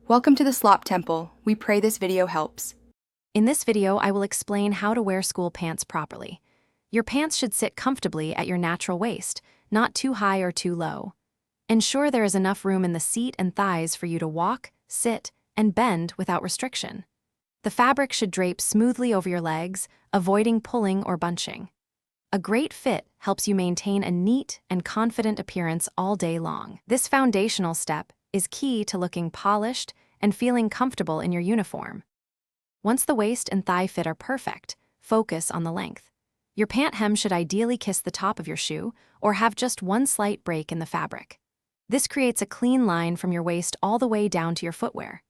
Welcome to the Slop Temple. We pray this video helps. In this video, I will explain how to wear school pants properly. Your pants should sit comfortably at your natural waist, not too high or too low. Ensure there is enough room in the seat and thighs for you to walk, sit, and bend without restriction. The fabric should drape smoothly over your legs, avoiding pulling or bunching. A great fit helps you maintain a neat and confident appearance all day long. This foundational step is key to looking polished and feeling comfortable in your uniform. Once the waist and thigh fit are perfect, focus on the length. Your pant hem should ideally kiss the top of your shoe or have just one slight break in the fabric. This creates a clean line from your waist all the way down to your footwear.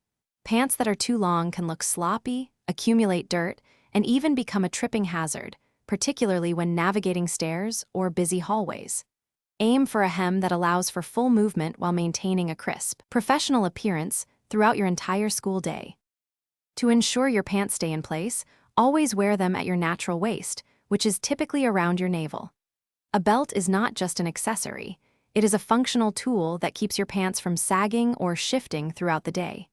Pants that are too long can look sloppy, accumulate dirt, and even become a tripping hazard, particularly when navigating stairs or busy hallways. Aim for a hem that allows for full movement while maintaining a crisp, professional appearance throughout your entire school day. To ensure your pants stay in place, always wear them at your natural waist, which is typically around your navel. A belt is not just an accessory, it is a functional tool that keeps your pants from sagging or shifting throughout the day.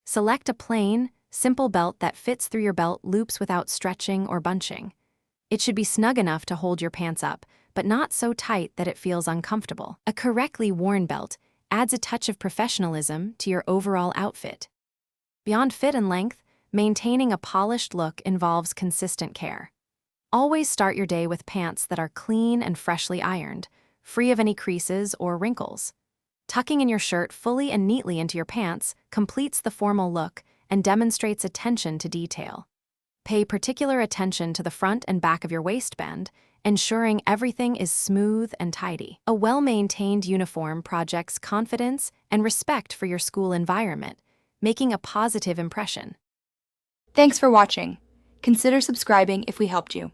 Select a plain, simple belt that fits through your belt loops without stretching or bunching. It should be snug enough to hold your pants up, but not so tight that it feels uncomfortable. A correctly worn belt adds a touch of professionalism to your overall outfit. Beyond fit and length, maintaining a polished look involves consistent care. Always start your day with pants that are clean and freshly ironed, free of any creases or wrinkles. Tucking in your shirt fully and neatly into your pants completes the formal look and demonstrates attention to detail. Pay particular attention to the front and back of your waistband, ensuring everything is smooth and tidy. A well-maintained uniform projects confidence and respect for your school environment, making a positive impression. Thanks for watching. Consider subscribing if we helped you.